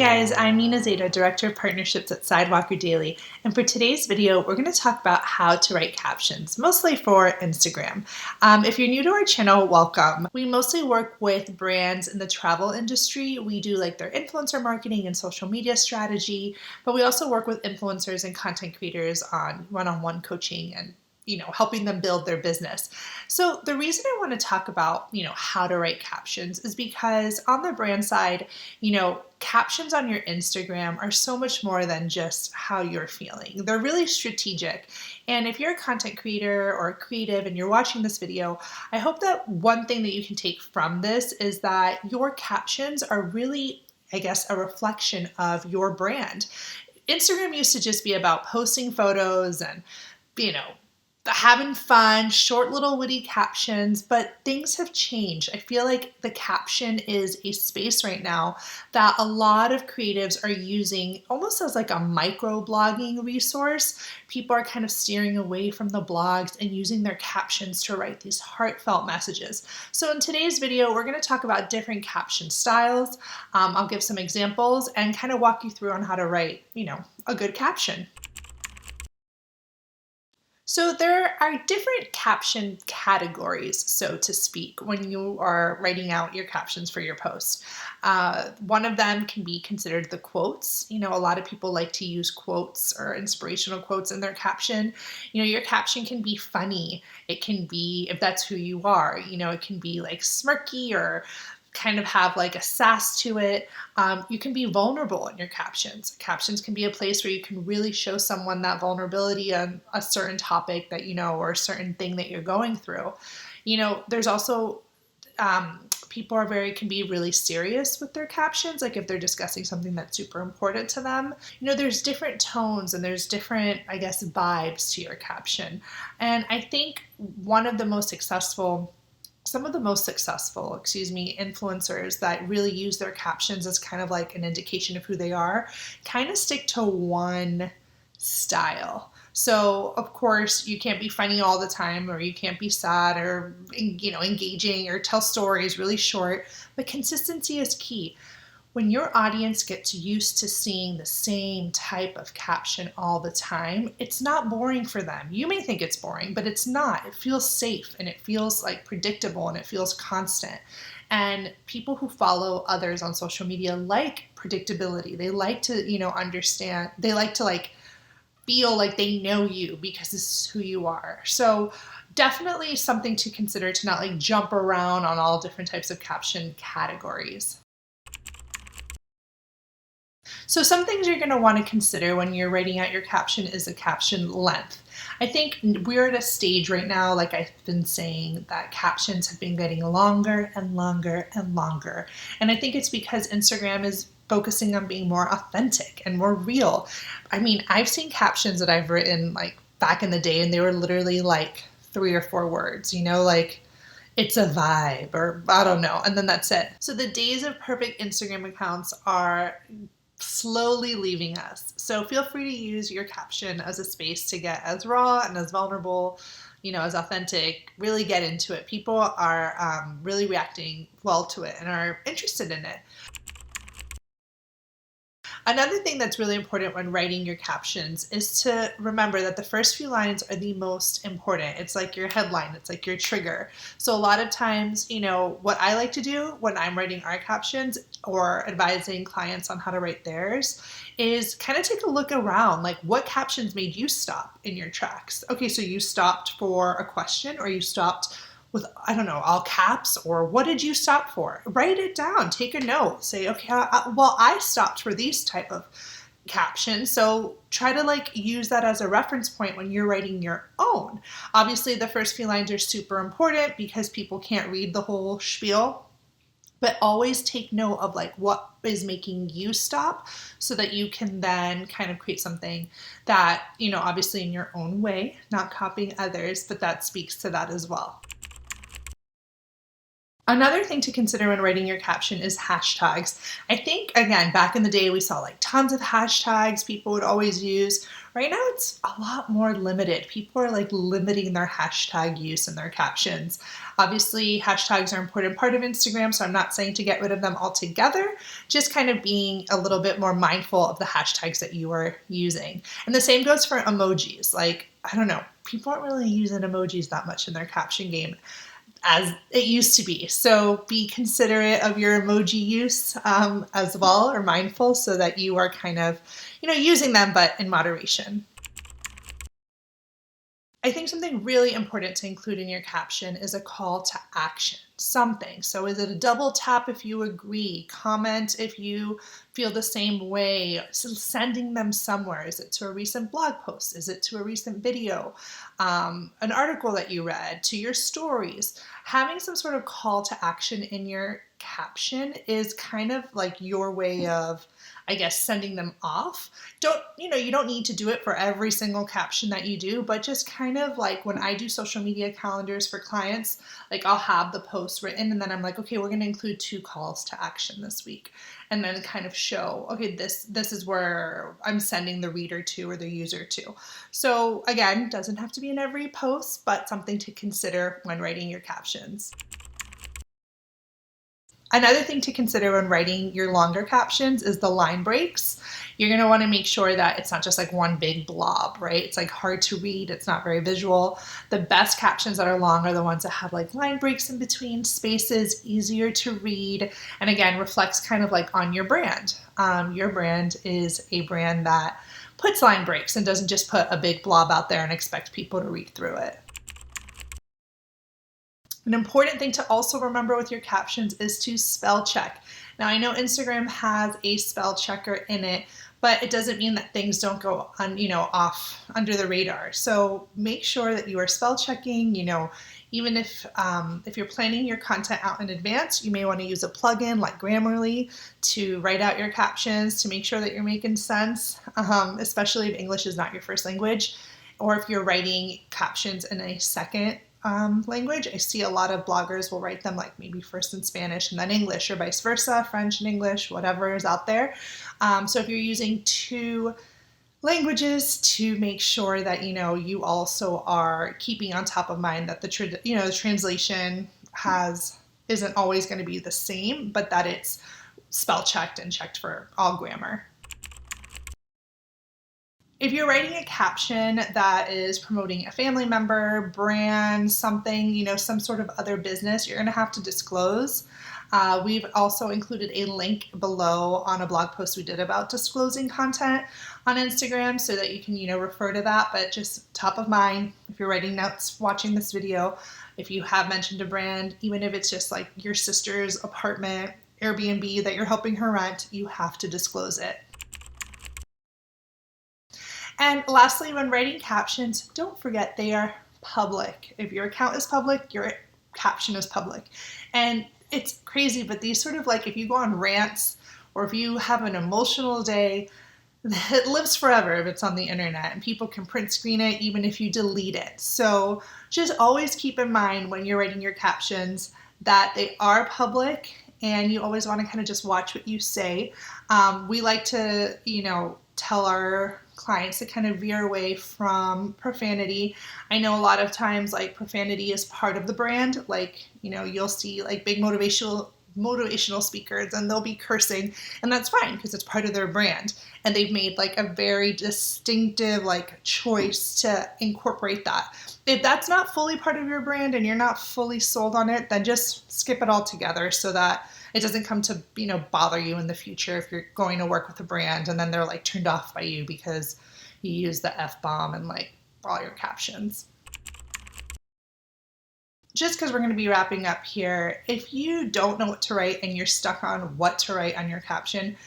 guys, I'm Nina Zadeh, Director of Partnerships at Sidewalker Daily, and for today's video, we're going to talk about how to write captions, mostly for Instagram. If you're new to our channel, welcome. We mostly work with brands in the travel industry. We do like their influencer marketing and social media strategy, but we also work with influencers and content creators on one-on-one coaching and helping them build their business. So the reason I want to talk about, how to write captions is because on the brand side, captions on your Instagram are so much more than just how you're feeling. They're really strategic. And if you're a content creator or a creative and you're watching this video, I hope that one thing that you can take from this is that your captions are really, a reflection of your brand. Instagram used to just be about posting photos and, having fun, short little witty captions, but things have changed. I feel like the caption is a space right now that a lot of creatives are using almost as like a micro-blogging resource. People are kind of steering away from the blogs and using their captions to write these heartfelt messages. So in today's video, we're going to talk about different caption styles. I'll give some examples and kind of walk you through on how to write, a good caption. So there are different caption categories, so to speak, when you are writing out your captions for your post. One of them can be considered the quotes. A lot of people like to use quotes or inspirational quotes in their caption. Your caption can be funny. It can be, if that's who you are, it can be like smirky or kind of have like a sass to it. You can be vulnerable in your captions. Captions can be a place where you can really show someone that vulnerability on a certain topic that or a certain thing that you're going through. There's also people can be really serious with their captions, like if they're discussing something that's super important to them. There's different tones and there's different, vibes to your caption. And I think some of the most successful, influencers that really use their captions as kind of like an indication of who they are, kind of stick to one style. So of course you can't be funny all the time, or you can't be sad or, engaging or tell stories really short, but consistency is key. When your audience gets used to seeing the same type of caption all the time, it's not boring for them. You may think it's boring, but it's not. It feels safe and it feels like predictable and it feels constant. And people who follow others on social media like predictability. They like to, understand. They like to feel like they know you because this is who you are. So definitely something to consider, to not jump around on all different types of caption categories. So some things you're going to want to consider when you're writing out your caption is the caption length. I think we're at a stage right now, like I've been saying, that captions have been getting longer and longer and longer. And I think it's because Instagram is focusing on being more authentic and more real. I've seen captions that I've written back in the day and they were literally 3 or 4 words, it's a vibe, or I don't know, and then that's it. So the days of perfect Instagram accounts are slowly leaving us. So feel free to use your caption as a space to get as raw and as vulnerable, as authentic, really get into it. People are really reacting well to it and are interested in it. Another thing that's really important when writing your captions is to remember that the first few lines are the most important. It's like your headline, it's like your trigger. So a lot of times, what I like to do when I'm writing our captions or advising clients on how to write theirs is kind of take a look around, what captions made you stop in your tracks? Okay, so you stopped for a question, or you stopped with, all caps, or what did you stop for? Write it down, take a note, say, okay, I stopped for these type of captions. So try to use that as a reference point when you're writing your own. Obviously the first few lines are super important because people can't read the whole spiel, but always take note of what is making you stop so that you can then kind of create something that, obviously in your own way, not copying others, but that speaks to that as well. Another thing to consider when writing your caption is hashtags. I think, again, back in the day, we saw like tons of hashtags people would always use. Right now, it's a lot more limited. People are like limiting their hashtag use in their captions. Obviously, hashtags are an important part of Instagram, so I'm not saying to get rid of them altogether, just kind of being a little bit more mindful of the hashtags that you are using. And the same goes for emojis. Like, I don't know, people aren't really using emojis that much in their caption game as it used to be. So be considerate of your emoji use as well, or mindful, so that you are kind of, using them, but in moderation. I think something really important to include in your caption is a call to action, something. So is it a double tap if you agree, comment if you feel the same way, so sending them somewhere? Is it to a recent blog post? Is it to a recent video, an article that you read, to your stories? Having some sort of call to action in your caption is kind of like your way of, I guess, sending them off. You don't need to do it for every single caption that you do, but just kind of like when I do social media calendars for clients, like I'll have the post written and then I'm like, okay, we're going to include 2 calls to action this week. And then kind of show, okay, this is where I'm sending the reader to or the user to. So again, doesn't have to be in every post, but something to consider when writing your captions. Another thing to consider when writing your longer captions is the line breaks. You're going to want to make sure that it's not just like one big blob, right? It's like hard to read. It's not very visual. The best captions that are long are the ones that have like line breaks in between, spaces, easier to read, and again, reflects kind of like on your brand. Your brand is a brand that puts line breaks and doesn't just put a big blob out there and expect people to read through it. An important thing to also remember with your captions is to spell check. Now, I know Instagram has a spell checker in it, but it doesn't mean that things don't go off under the radar. So make sure that you are spell checking. Even if you're planning your content out in advance, you may want to use a plugin like Grammarly to write out your captions to make sure that you're making sense, especially if English is not your first language, or if you're writing captions in a second language. I see a lot of bloggers will write them like maybe first in Spanish and then English, or vice versa, French and English, whatever is out there. So if you're using 2 languages, to make sure that you also are keeping on top of mind that the translation isn't always going to be the same, but that it's spell checked and checked for all grammar. If you're writing a caption that is promoting a family member, brand, something, some sort of other business, you're going to have to disclose. We've also included a link below on a blog post we did about disclosing content on Instagram so that you can, refer to that. But just top of mind, if you're writing notes, watching this video, if you have mentioned a brand, even if it's just like your sister's apartment, Airbnb that you're helping her rent, you have to disclose it. And lastly, when writing captions, don't forget they are public. If your account is public, your caption is public. And it's crazy, but these sort of like, if you go on rants or if you have an emotional day, it lives forever if it's on the internet, and people can print screen it even if you delete it. So just always keep in mind when you're writing your captions that they are public, and you always want to kind of just watch what you say. We like to, tell our clients to kind of veer away from profanity. I know a lot of times like profanity is part of the brand. Like, you'll see like big motivational speakers and they'll be cursing, and that's fine because it's part of their brand. And they've made like a very distinctive like choice to incorporate that. If that's not fully part of your brand and you're not fully sold on it, then just skip it all together so that it doesn't come to, bother you in the future if you're going to work with a brand and then they're like turned off by you because you use the F-bomb and like all your captions. Just because we're going to be wrapping up here, if you don't know what to write and you're stuck on what to write on your caption,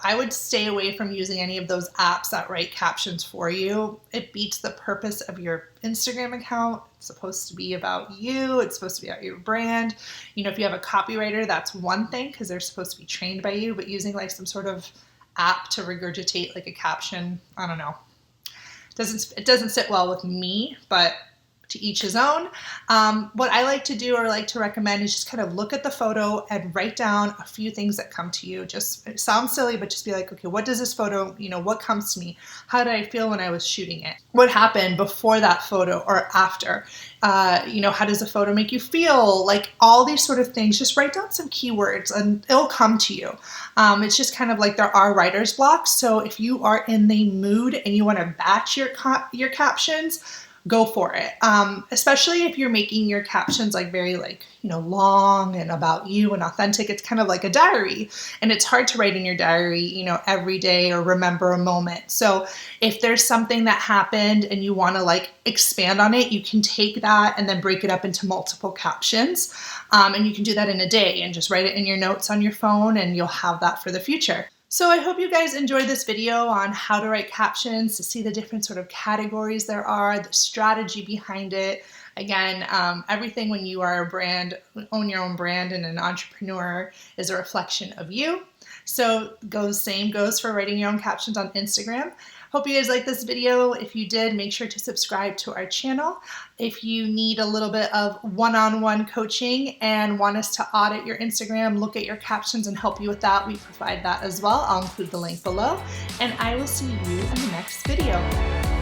I would stay away from using any of those apps that write captions for you. It beats the purpose of your Instagram account. It's supposed to be about you. It's supposed to be about your brand. If you have a copywriter, that's one thing because they're supposed to be trained by you, but using like some sort of app to regurgitate like a caption, I don't know. It doesn't sit well with me, but to each his own. What I like to do or like to recommend is just kind of look at the photo and write down a few things that come to you. Just, it sounds silly, but just be like, okay, what does this photo, what comes to me? How did I feel when I was shooting it? What happened before that photo or after? How does the photo make you feel? Like all these sort of things, just write down some keywords and it'll come to you. It's just kind of like there are writer's blocks. So if you are in the mood and you want to batch your captions, go for it. Especially if you're making your captions like very long and about you and authentic. It's kind of like a diary, and it's hard to write in your diary, every day or remember a moment. So if there's something that happened and you want to expand on it, you can take that and then break it up into multiple captions. And you can do that in a day and just write it in your notes on your phone, and you'll have that for the future. So I hope you guys enjoyed this video on how to write captions, to see the different sort of categories there are, the strategy behind it. Again, everything when you are a brand, own your own brand and an entrepreneur, is a reflection of you. So same goes for writing your own captions on Instagram. Hope you guys liked this video. If you did, make sure to subscribe to our channel. If you need a little bit of one-on-one coaching and want us to audit your Instagram, look at your captions and help you with that, we provide that as well. I'll include the link below, and I will see you in the next video.